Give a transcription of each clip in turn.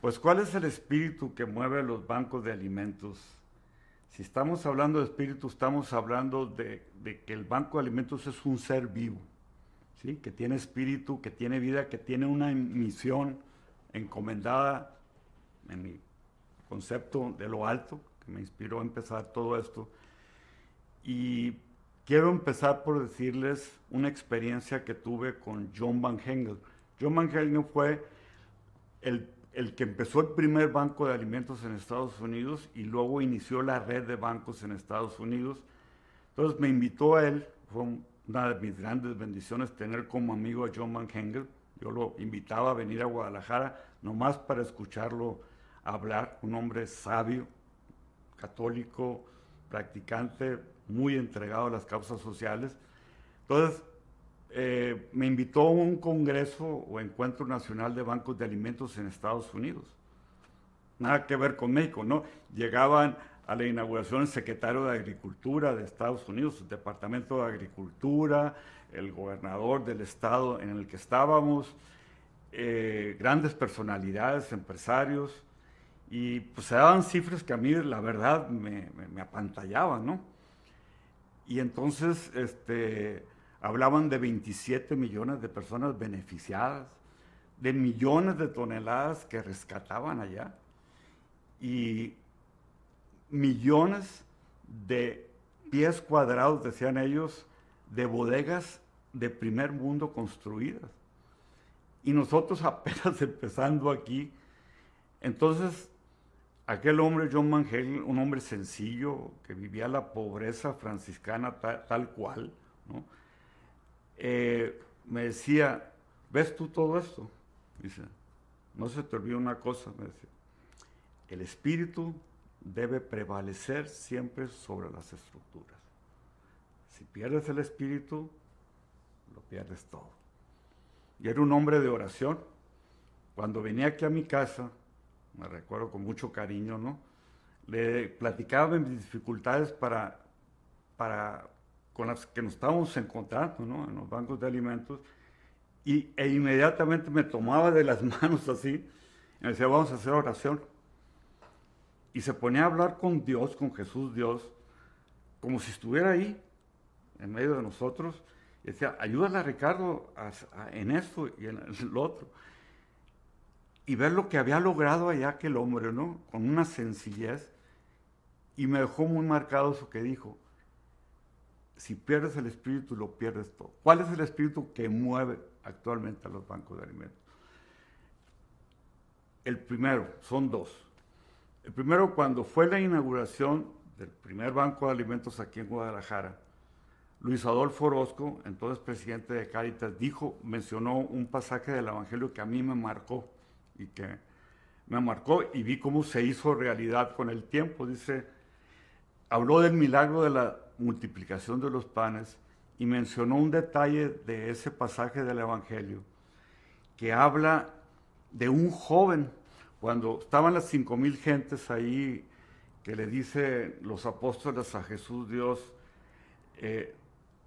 Pues, ¿cuál es el espíritu que mueve los bancos de alimentos? Si estamos hablando de espíritu, estamos hablando de que el banco de alimentos es un ser vivo, ¿sí? Que tiene espíritu, que tiene vida, que tiene una misión encomendada en mi concepto de lo alto, que me inspiró a empezar todo esto. Y quiero empezar por decirles una experiencia que tuve con John Van Hengel. John Van Hengel fue el que empezó el primer banco de alimentos en Estados Unidos y luego inició la red de bancos en Estados Unidos. Entonces me invitó a él, fue una de mis grandes bendiciones tener como amigo a John Van Hengel. Yo lo invitaba a venir a Guadalajara nomás para escucharlo hablar, un hombre sabio, católico, practicante, muy entregado a las causas sociales. Entonces, me invitó a un congreso o encuentro nacional de bancos de alimentos en Estados Unidos. Nada que ver con México, ¿no? Llegaban a la inauguración el secretario de Agricultura de Estados Unidos, el Departamento de Agricultura, el gobernador del estado en el que estábamos, grandes personalidades, empresarios, y pues se daban cifras que a mí la verdad me apantallaban, ¿no? Y entonces hablaban de 27 millones de personas beneficiadas, de millones de toneladas que rescataban allá y millones de pies cuadrados, decían ellos, de bodegas de primer mundo construidas. Y nosotros apenas empezando aquí. Entonces, aquel hombre, John Mangel, un hombre sencillo, que vivía la pobreza franciscana tal cual, ¿no? Me decía, ¿ves tú todo esto? Dice, no se te olvide una cosa, me decía, el espíritu debe prevalecer siempre sobre las estructuras. Si pierdes el espíritu, lo pierdes todo. Y era un hombre de oración. Cuando venía aquí a mi casa, me recuerdo con mucho cariño, ¿no? Le platicaba mis dificultades con las que nos estábamos encontrando, ¿no? En los bancos de alimentos, e inmediatamente me tomaba de las manos así, y me decía, vamos a hacer oración. Y se ponía a hablar con Dios, con Jesús Dios, como si estuviera ahí, en medio de nosotros, y decía, ayúdale a Ricardo en esto y en lo otro. Y ver lo que había logrado allá aquel hombre, ¿no? Con una sencillez. Y me dejó muy marcado eso que dijo. Si pierdes el espíritu, lo pierdes todo. ¿Cuál es el espíritu que mueve actualmente a los bancos de alimentos? El primero, son dos. El primero, cuando fue la inauguración del primer banco de alimentos aquí en Guadalajara, Luis Adolfo Orozco, entonces presidente de Cáritas, mencionó un pasaje del Evangelio que a mí me marcó y vi cómo se hizo realidad con el tiempo. Dice, habló del milagro de la multiplicación de los panes y mencionó un detalle de ese pasaje del Evangelio que habla de un joven, cuando estaban las 5,000 gentes ahí, que le dice los apóstoles a Jesús Dios,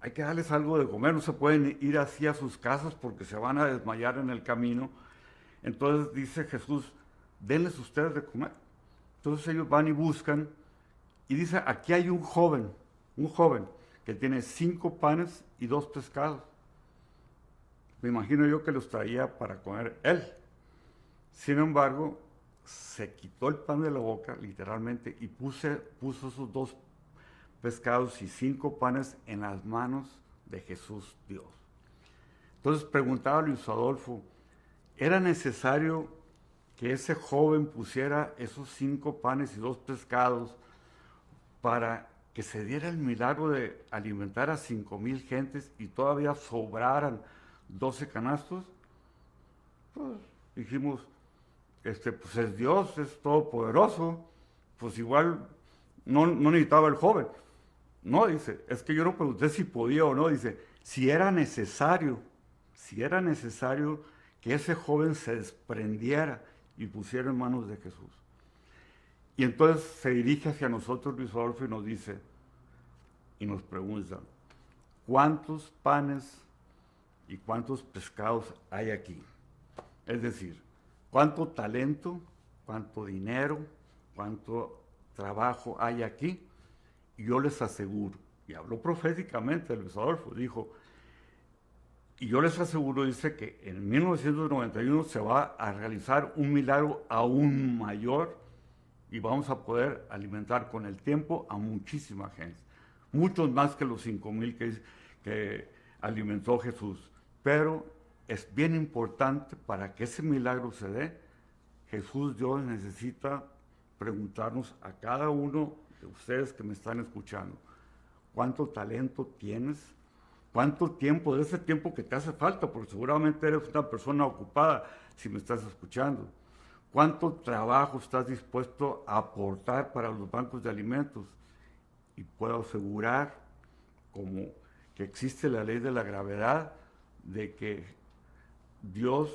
hay que darles algo de comer, no se pueden ir así a sus casas porque se van a desmayar en el camino. Entonces dice Jesús, denles ustedes de comer. Entonces ellos van y buscan, y dice, aquí hay un joven que tiene 5 panes y 2 pescados. Me imagino yo que los traía para comer él. Sin embargo, se quitó el pan de la boca, literalmente, y puso esos 2 pescados y 5 panes en las manos de Jesús Dios. Entonces preguntaba a Luis Adolfo, ¿era necesario que ese joven pusiera esos 5 panes y 2 pescados para que se diera el milagro de alimentar a 5,000 gentes y todavía sobraran 12 canastos? Pues dijimos, pues es Dios, es todopoderoso, pues igual no necesitaba el joven. No, dice, es que yo no pregunté si podía o no, dice, si era necesario que ese joven se desprendiera y pusiera en manos de Jesús. Y entonces se dirige hacia nosotros Luis Adolfo y nos dice, y nos pregunta, ¿cuántos panes y cuántos pescados hay aquí? Es decir, ¿cuánto talento cuánto dinero, cuánto trabajo hay aquí. Y yo les aseguro, y habló proféticamente Luis Adolfo, dijo, y yo les aseguro, dice, que en 1991 se va a realizar un milagro aún mayor y vamos a poder alimentar con el tiempo a muchísima gente. Muchos más que los 5,000 que alimentó Jesús. Pero es bien importante para que ese milagro se dé. Jesús, Dios, necesita preguntarnos a cada uno de ustedes que me están escuchando, ¿cuánto talento tienes? ¿Cuánto tiempo, de ese tiempo que te hace falta? Porque seguramente eres una persona ocupada si me estás escuchando. ¿Cuánto trabajo estás dispuesto a aportar para los bancos de alimentos? Y puedo asegurar, como que existe la ley de la gravedad, de que Dios,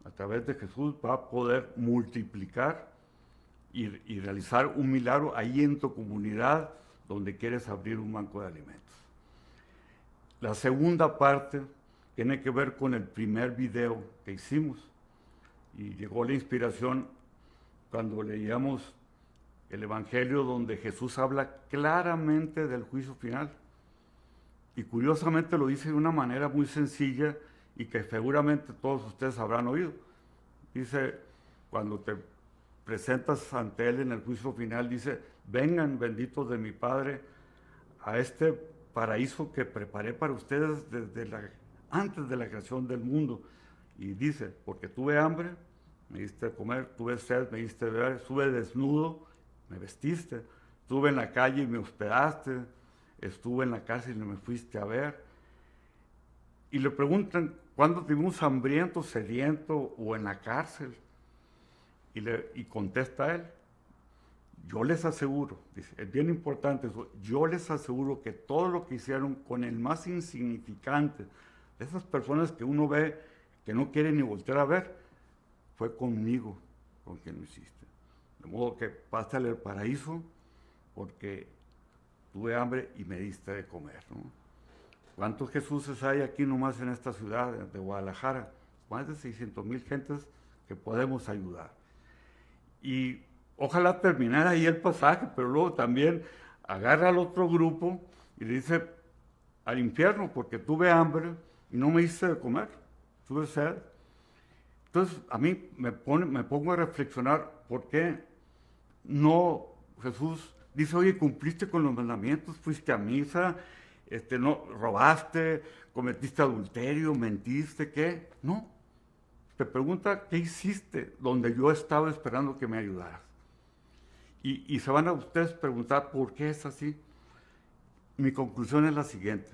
a través de Jesús, va a poder multiplicar y realizar un milagro ahí en tu comunidad donde quieres abrir un banco de alimentos. La segunda parte tiene que ver con el primer video que hicimos y llegó la inspiración cuando leíamos el Evangelio donde Jesús habla claramente del juicio final y curiosamente lo dice de una manera muy sencilla y que seguramente todos ustedes habrán oído. Dice, cuando te presentas ante Él en el juicio final, dice, vengan benditos de mi Padre a este paraíso que preparé para ustedes antes de la creación del mundo. Y dice, porque tuve hambre, me diste de comer, tuve sed, me diste de beber, estuve desnudo, me vestiste, estuve en la calle y me hospedaste, estuve en la cárcel y me fuiste a ver. Y le preguntan, ¿cuándo te vimos hambriento, sediento o en la cárcel? Y contesta él, yo les aseguro, dice, es bien importante eso, yo les aseguro que todo lo que hicieron con el más insignificante de esas personas que uno ve que no quiere ni voltear a ver, fue conmigo con quien lo hiciste. De modo que pásale el paraíso porque tuve hambre y me diste de comer, ¿no? ¿Cuántos Jesuses hay aquí nomás en esta ciudad de Guadalajara? Más de 600,000 gentes que podemos ayudar. Y ojalá terminara ahí el pasaje, pero luego también agarra al otro grupo y le dice al infierno, porque tuve hambre y no me diste de comer, tuve sed. Entonces a mí me pongo a reflexionar por qué no Jesús dice, oye, cumpliste con los mandamientos, fuiste a misa, no robaste, cometiste adulterio, mentiste, ¿qué? No. Te pregunta, ¿qué hiciste donde yo estaba esperando que me ayudaras? Y se van a ustedes preguntar, ¿por qué es así? Mi conclusión es la siguiente,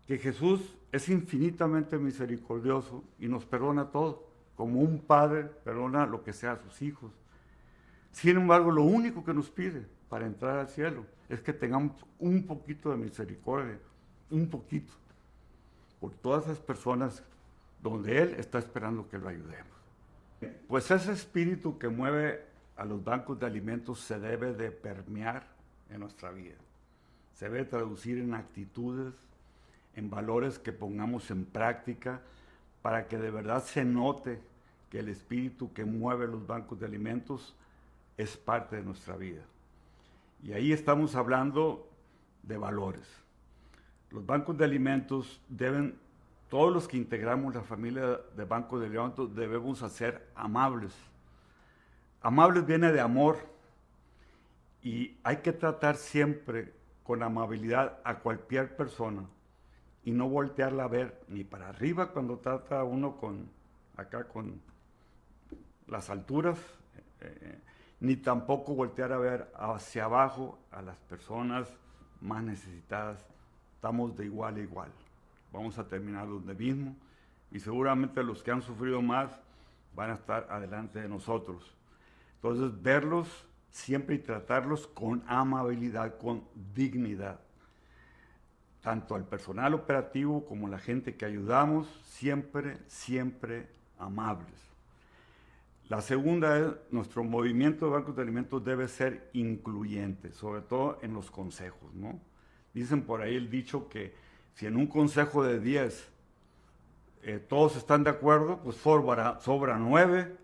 que Jesús es infinitamente misericordioso y nos perdona todo, como un padre perdona lo que sea a sus hijos. Sin embargo, lo único que nos pide para entrar al cielo es que tengamos un poquito de misericordia, un poquito, por todas esas personas donde Él está esperando que lo ayudemos. Pues ese espíritu que mueve a los bancos de alimentos se debe de permear en nuestra vida. Se debe traducir en actitudes, en valores que pongamos en práctica para que de verdad se note que el espíritu que mueve los bancos de alimentos es parte de nuestra vida. Y ahí estamos hablando de valores. Los bancos de alimentos deben, todos los que integramos la familia de bancos de alimentos debemos ser amables. Amables viene de amor y hay que tratar siempre con amabilidad a cualquier persona y no voltearla a ver ni para arriba cuando trata uno con las alturas, ni tampoco voltear a ver hacia abajo a las personas más necesitadas. Estamos de igual a igual. Vamos a terminar donde mismo y seguramente los que han sufrido más van a estar adelante de nosotros. Entonces, verlos siempre y tratarlos con amabilidad, con dignidad. Tanto al personal operativo como a la gente que ayudamos, siempre, siempre amables. La segunda es, nuestro movimiento de bancos de alimentos debe ser incluyente, sobre todo en los consejos, ¿no? Dicen por ahí el dicho que si en un consejo de 10 todos están de acuerdo, pues sobra 9.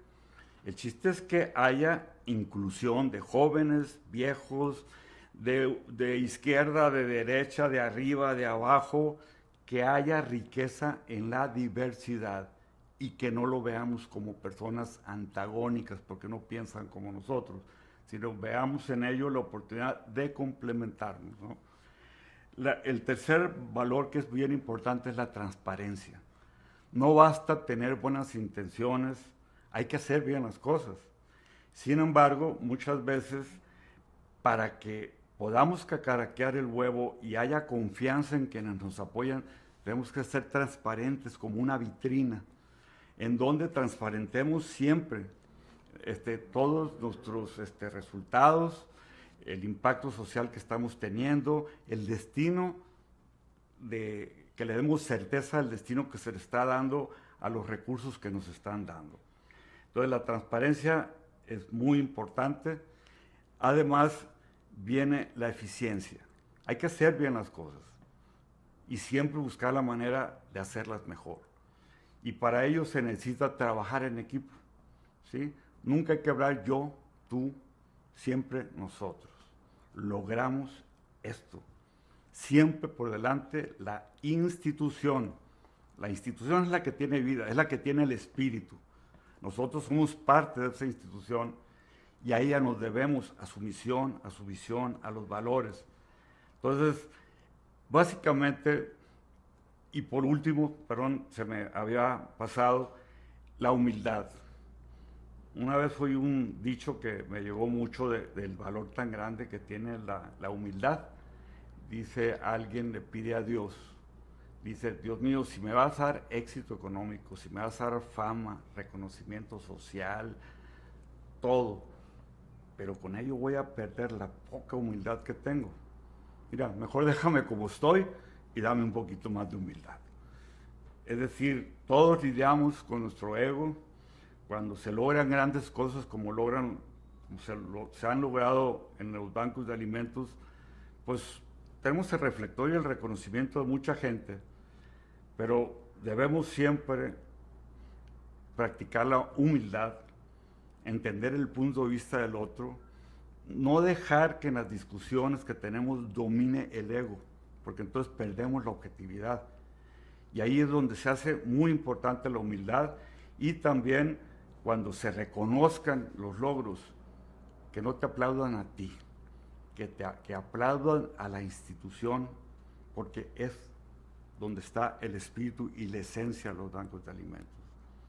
El chiste es que haya inclusión de jóvenes, viejos, de izquierda, de derecha, de arriba, de abajo, que haya riqueza en la diversidad y que no lo veamos como personas antagónicas porque no piensan como nosotros, sino veamos en ello la oportunidad de complementarnos, ¿no? El tercer valor que es bien importante es la transparencia. No basta tener buenas intenciones, hay que hacer bien las cosas. Sin embargo, muchas veces, para que podamos cacaraquear el huevo y haya confianza en quienes nos apoyan, tenemos que ser transparentes como una vitrina, en donde transparentemos siempre todos nuestros resultados, el impacto social que estamos teniendo, el destino, que le demos certeza al destino que se le está dando a los recursos que nos están dando. Entonces la transparencia es muy importante. Además viene la eficiencia. Hay que hacer bien las cosas y siempre buscar la manera de hacerlas mejor. Y para ello se necesita trabajar en equipo, ¿sí? Nunca hay que hablar yo, tú, siempre nosotros. Logramos esto. Siempre por delante la institución. La institución es la que tiene vida, es la que tiene el espíritu. Nosotros somos parte de esa institución y a ella nos debemos a su misión, a su visión, a los valores. Entonces, básicamente, y por último, perdón, se me había pasado, la humildad. Una vez oí un dicho que me llegó mucho del valor tan grande que tiene la humildad. Dice, alguien le pide a Dios, dice, Dios mío, si me vas a dar éxito económico, si me vas a dar fama, reconocimiento social, todo, pero con ello voy a perder la poca humildad que tengo. Mira, mejor déjame como estoy y dame un poquito más de humildad. Es decir, todos lidiamos con nuestro ego. Cuando se logran grandes cosas como se han logrado en los bancos de alimentos, pues tenemos el reflector y el reconocimiento de mucha gente, pero debemos siempre practicar la humildad, entender el punto de vista del otro, no dejar que en las discusiones que tenemos domine el ego, porque entonces perdemos la objetividad. Y ahí es donde se hace muy importante la humildad y también cuando se reconozcan los logros, que no te aplaudan a ti, que aplaudan a la institución, porque es donde está el espíritu y la esencia de los bancos de alimentos.